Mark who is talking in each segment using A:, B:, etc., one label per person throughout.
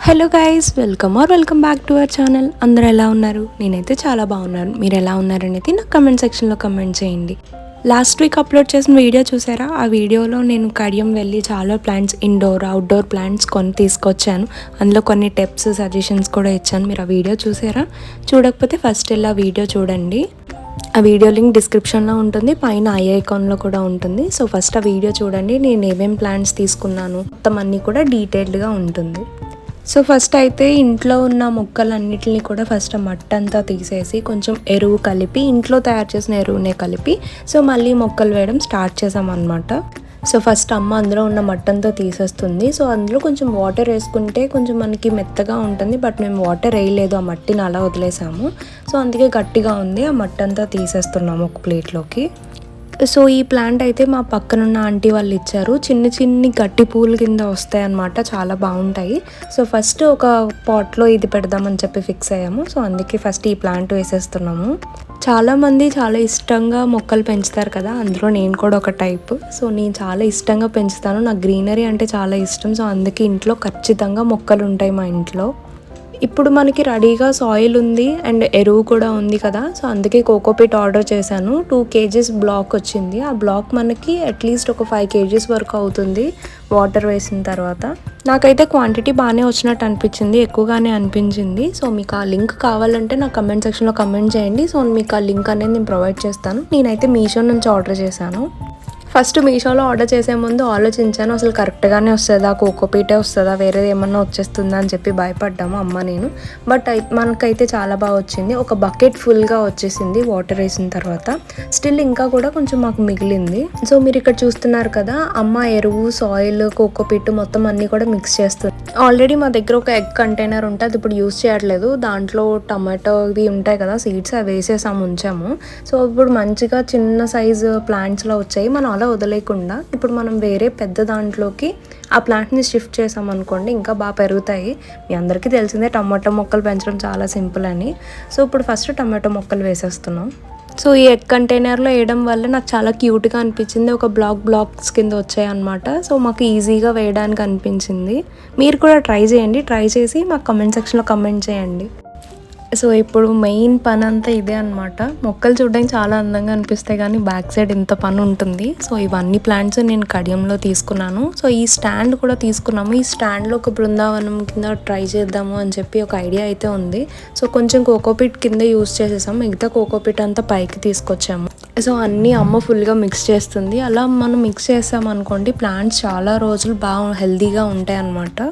A: Hello guys, welcome back to our channel. అందరూ ఎలా ఉన్నారు? నేనైతే చాలా బాగున్నాను. మీరు ఎలా ఉన్నారనేది నాకు కమెంట్ సెక్షన్లో కమెంట్ చేయండి. లాస్ట్ వీక్ అప్లోడ్ చేసిన వీడియో చూసారా? ఆ వీడియోలో నేను కడియం వెళ్ళి చాలా ప్లాంట్స్, ఇండోర్ అవుట్డోర్ ప్లాంట్స్ కొన్ని తీసుకొచ్చాను. అందులో కొన్ని టిప్స్ సజెషన్స్ కూడా ఇచ్చాను. మీరు ఆ వీడియో చూసారా? చూడకపోతే ఫస్ట్ వెళ్ళి ఆ వీడియో చూడండి. ఆ వీడియో లింక్ డిస్క్రిప్షన్లో ఉంటుంది, పైన ఐ ఐకాన్లో కూడా ఉంటుంది. సో ఫస్ట్ ఆ వీడియో చూడండి. నేను ఏమేం ప్లాంట్స్ తీసుకున్నాను మొత్తం అన్నీ కూడా డీటెయిల్డ్గా ఉంటుంది. సో ఫస్ట్ అయితే ఇంట్లో ఉన్న మొక్కలన్నిటిని కూడా ఫస్ట్ మట్టి అంతా తీసేసి కొంచెం ఎరువు కలిపి, ఇంట్లో తయారు చేసిన ఎరువునే కలిపి సో మళ్ళీ మొక్కలు వేయడం స్టార్ట్ చేసామన్నమాట. సో ఫస్ట్ అమ్మ అందులో ఉన్న మట్టంతా తీసేస్తుంది. సో అందులో కొంచెం వాటర్ వేసుకుంటే కొంచెం మనకి మెత్తగా ఉంటుంది. బట్ మేము వాటర్ వేయలేదు, ఆ మట్టిని అలా వదిలేసాము. సో అందుకే గట్టిగా ఉంది. ఆ మట్టి అంతా తీసేస్తున్నాము ఒక ప్లేట్లోకి. సో ఈ ప్లాంట్ అయితే మా పక్కనున్న ఆంటీ వాళ్ళు ఇచ్చారు. చిన్ని గట్టి పూలు కింద వస్తాయి అన్నమాట, చాలా బాగుంటాయి. సో ఫస్ట్ ఒక పాట్లో ఇది పెడదామని చెప్పి ఫిక్స్ అయ్యాము. సో అందుకే ఫస్ట్ ఈ ప్లాంట్ వేసేస్తున్నాము. చాలామంది చాలా ఇష్టంగా మొక్కలు పెంచుతారు కదా, అందులో నేను కూడా ఒక టైప్. సో నేను చాలా ఇష్టంగా పెంచుతాను, నాకు గ్రీనరీ అంటే చాలా ఇష్టం. సో అందుకే ఇంట్లో ఖచ్చితంగా మొక్కలు ఉంటాయి మా ఇంట్లో. ఇప్పుడు మనకి రెడీగా సాయిల్ ఉంది అండ్ ఎరువు కూడా ఉంది కదా. సో అందుకే కోకోపీట్ ఆర్డర్ చేశాను. 2 kgs బ్లాక్ వచ్చింది. ఆ బ్లాక్ మనకి అట్లీస్ట్ ఒక 5 kgs వరకు అవుతుంది వాటర్ వేసిన తర్వాత. నాకైతే క్వాంటిటీ బాగానే వచ్చినట్టు అనిపించింది, ఎక్కువగానే అనిపించింది. సో మీకు ఆ లింక్ కావాలంటే నాకు కమెంట్ సెక్షన్లో కమెంట్ చేయండి. సో మీకు ఆ లింక్ అనేది నేను ప్రొవైడ్ చేస్తాను. నేనైతే మీషో నుంచి ఆర్డర్ చేశాను. ఫస్ట్ మీషోలో ఆర్డర్ చేసే ముందు ఆలోచించాను, అసలు కరెక్ట్గానే వస్తుందా, కోకోపీటే వస్తుందా, వేరేది ఏమన్నా వచ్చేస్తుందా అని చెప్పి భయపడ్డాము అమ్మ నేను. బట్ మనకైతే చాలా బాగా వచ్చింది. ఒక బకెట్ ఫుల్గా వచ్చేసింది వాటర్ వేసిన తర్వాత. స్టిల్ ఇంకా కూడా కొంచెం మాకు మిగిలింది. సో మీరు ఇక్కడ చూస్తున్నారు కదా, అమ్మ ఎరువు, సాయిల్, కోకోపీట్ మొత్తం అన్నీ కూడా మిక్స్ చేస్తుంది. ఆల్రెడీ మా దగ్గర ఒక ఎగ్ కంటైనర్ ఉంటే అది ఇప్పుడు యూస్ చేయట్లేదు. దాంట్లో టమాటో ఇవి ఉంటాయి కదా సీడ్స్, అవి వేసేసాము, ఉంచాము. సో ఇప్పుడు మంచిగా చిన్న సైజు ప్లాంట్స్లో వచ్చాయి. మనం అలా వదిలేకుండా ఇప్పుడు మనం వేరే పెద్ద దాంట్లోకి ఆ ప్లాంట్ని షిఫ్ట్ చేసామనుకోండి, ఇంకా బాగా పెరుగుతాయి. మీ అందరికీ తెలిసిందే టమాటో మొక్కలు పెంచడం చాలా సింపుల్ అని. సో ఇప్పుడు ఫస్ట్ టమాటో మొక్కలు వేసేస్తున్నాం. సో ఈ ఎగ్ కంటైనర్లో వేయడం వల్ల నాకు చాలా క్యూట్గా అనిపించింది. ఒక బ్లాక్స్ కింద వచ్చాయి అన్నమాట. సో మాకు ఈజీగా వేయడానికి అనిపించింది. మీరు కూడా ట్రై చేయండి. ట్రై చేసి మాకు కమెంట్ సెక్షన్లో కమెంట్ చేయండి. సో ఇప్పుడు మెయిన్ పని అంతా ఇదే అనమాట. మొక్కలు చూడడానికి చాలా అందంగా అనిపిస్తాయి కానీ బ్యాక్ సైడ్ ఇంత పని ఉంటుంది. సో ఇవన్నీ ప్లాంట్స్ నేను కడియంలో తీసుకున్నాను. సో ఈ స్టాండ్ కూడా తీసుకున్నాము. ఈ స్టాండ్లో ఒక బృందావనం కింద ట్రై చేద్దాము అని చెప్పి ఒక ఐడియా అయితే ఉంది. సో కొంచెం కోకోపీట్ కింద యూస్ చేసేసాము, మిగతా కోకోపీట్ అంతా పైకి తీసుకొచ్చాము. సో అన్నీ అమ్మ ఫుల్గా మిక్స్ చేస్తుంది. అలా మనం మిక్స్ చేసామనుకోండి ప్లాంట్స్ చాలా రోజులు బాగా హెల్తీగా ఉంటాయి అన్నమాట.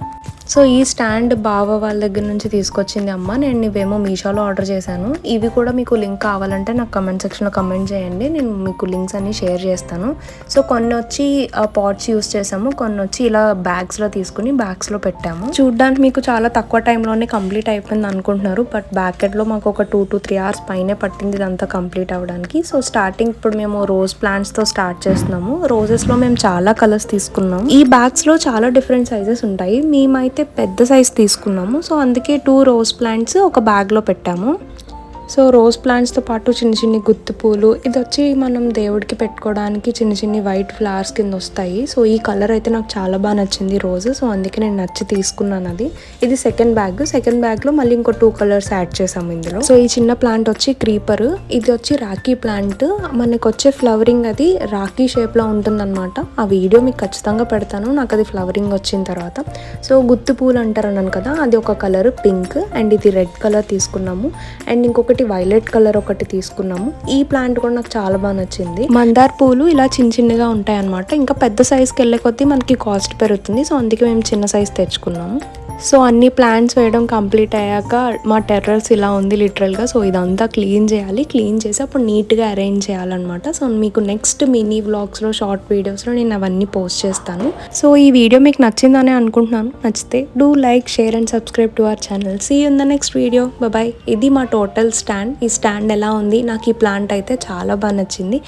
A: సో ఈ స్టాండ్ బావ వాళ్ళ దగ్గర నుంచి తీసుకొచ్చింది అమ్మ. నేను ఇవేమో మీషోలో ఆర్డర్ చేశాను. ఇవి కూడా మీకు లింక్ కావాలంటే నాకు కమెంట్ సెక్షన్లో కమెంట్ చేయండి, నేను మీకు లింక్స్ అన్ని షేర్ చేస్తాను. సో కొన్ని వచ్చి పాట్స్ యూస్ చేసాము, కొన్ని వచ్చి ఇలా బ్యాగ్స్లో తీసుకుని బ్యాగ్స్లో పెట్టాము. చూడ్డానికి మీకు చాలా తక్కువ టైంలోనే కంప్లీట్ అయిపోయింది అనుకుంటున్నారు, బట్ బ్యాకెట్లో మాకు ఒక 2 to 3 hours పైనే పట్టింది ఇదంతా కంప్లీట్ అవ్వడానికి. సో స్టార్టింగ్ ఇప్పుడు మేము రోజ్ ప్లాంట్స్తో స్టార్ట్ చేస్తున్నాము. రోజెస్లో మేము చాలా కలర్స్ తీసుకున్నాము. ఈ బ్యాగ్స్లో చాలా డిఫరెంట్ సైజెస్ ఉంటాయి. మేమైతే పెద్ద సైజ్ తీసుకున్నాము. సో అందుకే 2 రోజ్ ప్లాంట్స్ ఒక బ్యాగ్లో పెట్టాము. సో రోజ్ ప్లాంట్స్తో పాటు చిన్ని గుత్తి పూలు, ఇది వచ్చి మనం దేవుడికి పెట్టుకోవడానికి చిన్ని వైట్ ఫ్లవర్స్ కింద వస్తాయి. సో ఈ కలర్ అయితే నాకు చాలా బాగా నచ్చింది రోజు. సో అందుకే నేను నచ్చి తీసుకున్నాను అది. ఇది సెకండ్ బ్యాగ్లో మళ్ళీ ఇంకో 2 కలర్స్ యాడ్ చేసాము ఇందులో. సో ఈ చిన్న ప్లాంట్ వచ్చి క్రీపర్, ఇది వచ్చి రాఖీ ప్లాంట్. మనకు వచ్చే ఫ్లవరింగ్ అది రాఖీ షేప్లో ఉంటుందన్నమాట. ఆ వీడియో మీకు ఖచ్చితంగా పెడతాను నాకు అది ఫ్లవరింగ్ వచ్చిన తర్వాత. సో గుత్తి పూలు అంటారు అన్నాను కదా, అది ఒక కలర్ పింక్ అండ్ ఇది రెడ్ కలర్ తీసుకున్నాము. అండ్ ఇంకొకటి వైలెట్ కలర్ ఒకటి తీసుకున్నాము. ఈ ప్లాంట్ కూడా నాకు చాలా బాగా నచ్చింది. మందార పూలు ఇలా చిన్నగా ఉంటాయి అన్నమాట. ఇంకా పెద్ద సైజ్కి వెళ్ళే కొద్దీ మనకి కాస్ట్ పెరుగుతుంది. సో అందుకే మేము చిన్న సైజ్ తెచ్చుకున్నాము. సో అన్ని ప్లాంట్స్ వేయడం కంప్లీట్ అయ్యాక మా టెర్రస్ ఇలా ఉంది లిటరల్గా. సో ఇదంతా క్లీన్ చేయాలి. క్లీన్ చేసి అప్పుడు నీట్గా అరేంజ్ చేయాలన్నమాట. సో మీకు నెక్స్ట్ మినీ వ్లాగ్స్లో, షార్ట్ వీడియోస్లో నేను అవన్నీ పోస్ట్ చేస్తాను. సో ఈ వీడియో మీకు నచ్చిందని అనుకుంటున్నాను. నచ్చితే do like, share and subscribe to our channel. See you in the next video. Bye. ఇది మా టోటల్ స్టాండ్. ఈ స్టాండ్ ఎలా ఉంది, నాకు ఈ ప్లాంట్ అయితే చాలా బాగా నచ్చింది.